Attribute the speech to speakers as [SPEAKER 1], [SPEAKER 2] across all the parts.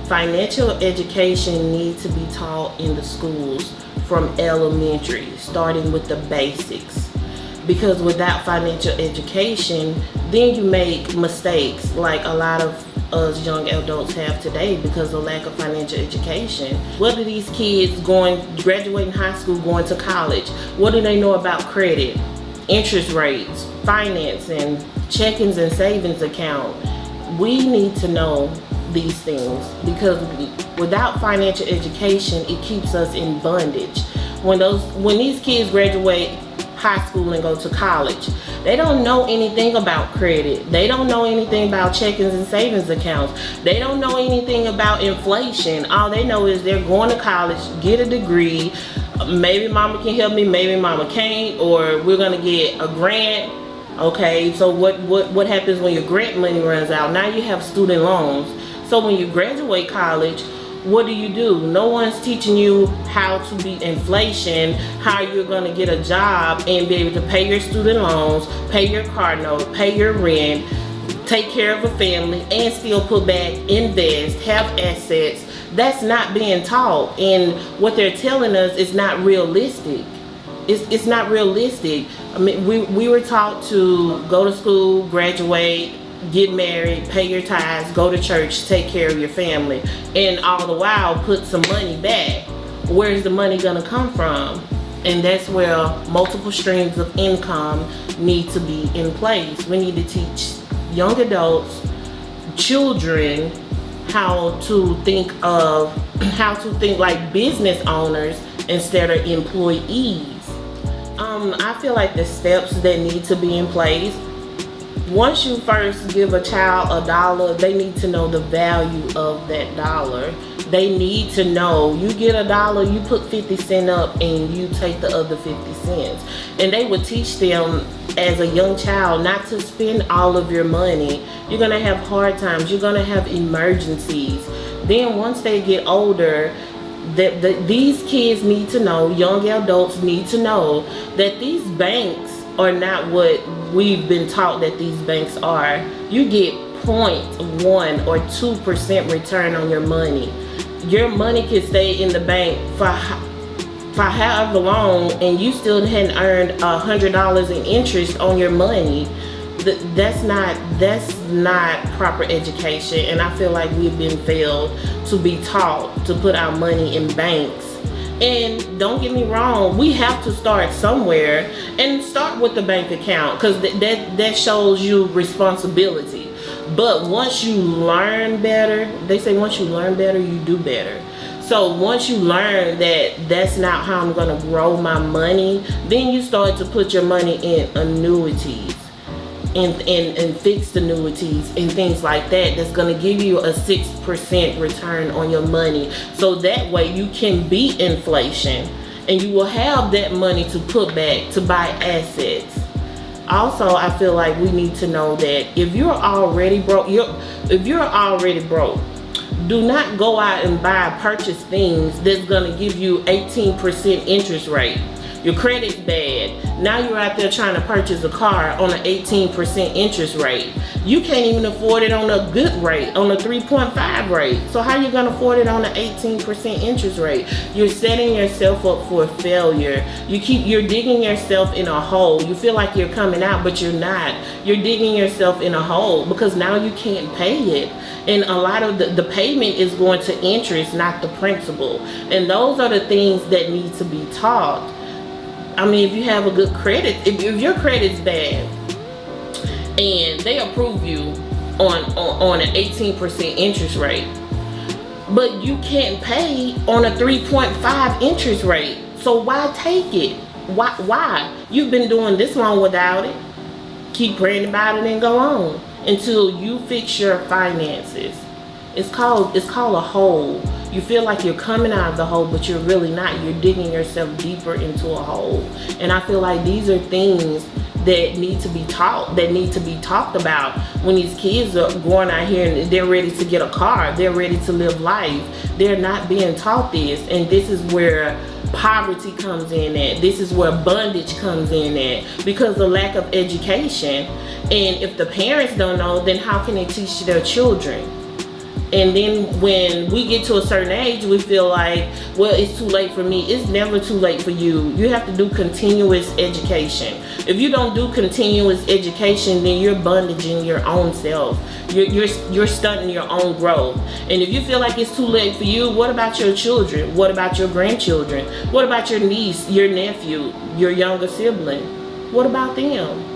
[SPEAKER 1] Financial education needs to be taught in the schools from elementary, starting with the basics. Because without financial education, then you make mistakes like a lot of us young adults have today because of lack of financial education. What are these kids graduating high school, going to college? What do they know about credit, interest rates, financing, checkings and savings account? We need to know these things because without financial education, it keeps us in bondage. When these kids graduate high school and go to college, they don't know anything about credit. They don't know anything about checkings and savings accounts. They don't know anything about inflation. All they know is they're going to college, get a degree. Maybe mama can help me, maybe mama can't, or we're gonna get a grant. Okay, so what happens when your grant money runs out? Now you have student loans. So when you graduate college, what do? No one's teaching you how to beat inflation, how you're gonna get a job and be able to pay your student loans, pay your car note, pay your rent, take care of a family, and still put back, invest, have assets. That's not being taught, and what they're telling us is not realistic. It's not realistic. I mean, we were taught to go to school, graduate, get married, pay your tithes, go to church, take care of your family, and all the while put some money back. Where's the money gonna come from? And that's where multiple streams of income need to be in place. We need to teach young adults, children, how to think like business owners instead of employees. I feel like the steps that need to be in place. Once you first give a child $1, they need to know the value of that dollar. They need to know you get $1, you put 50 cents up and you take the other 50 cents. And they would teach them as a young child not to spend all of your money. You're gonna have hard times, you're gonna have emergencies. Then once they get older, these kids need to know, young adults need to know that these banks are not what we've been taught that these banks are. You get 0.1 or 2% return on your money. Your money can stay in the bank for however long and you still hadn't earned $100 in interest on your money. That's not proper education, and I feel like we've been failed to be taught to put our money in banks. And don't get me wrong, we have to start somewhere, and start with the bank account because that shows you responsibility. But once you learn better, they say once you learn better, you do better. So once you learn that that's not how I'm gonna grow my money, then you start to put your money in annuities and fixed annuities and things like that. That's gonna give you a 6% return on your money. So that way you can beat inflation and you will have that money to put back to buy assets. Also, I feel like we need to know that if you're already broke, do not go out and purchase things that's gonna give you 18% interest rate. Your credit's bad. Now you're out there trying to purchase a car on an 18% interest rate. You can't even afford it on a good rate, on a 3.5 rate. So how you gonna afford it on an 18% interest rate? You're setting yourself up for failure. You're digging yourself in a hole. You feel like you're coming out, but you're not. You're digging yourself in a hole because now you can't pay it. And a lot of the payment is going to interest, not the principal. And those are the things that need to be taught. I mean, if you have a good credit, if your credit's bad and they approve you on an 18% interest rate, but you can't pay on a 3.5 interest rate, so why take it? Why? You've been doing this long without it. Keep praying about it and go on until you fix your finances. It's called a hole. You feel like you're coming out of the hole, but you're really not. You're digging yourself deeper into a hole. And I feel like these are things that need to be taught, that need to be talked about when these kids are going out here and they're ready to get a car, they're ready to live life. They're not being taught this, and this is where poverty comes in at. This is where bondage comes in at, because the lack of education. And if the parents don't know, then how can they teach their children? And then when we get to a certain age, we feel like, well, it's too late for me. It's never too late for you. You have to do continuous education. If you don't do continuous education, then you're bondaging your own self. You're stunting your own growth. And if you feel like it's too late for you, what about your children? What about your grandchildren? What about your niece, your nephew, your younger sibling? What about them?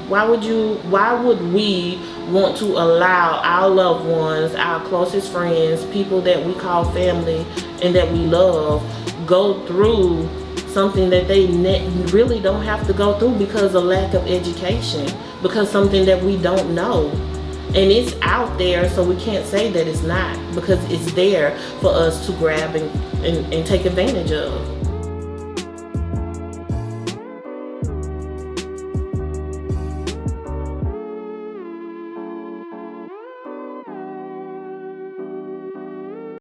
[SPEAKER 1] Why would we want to allow our loved ones, our closest friends, people that we call family and that we love, go through something that they really don't have to go through because of lack of education, because something that we don't know? And it's out there, so we can't say that it's not, because it's there for us to grab and take advantage of.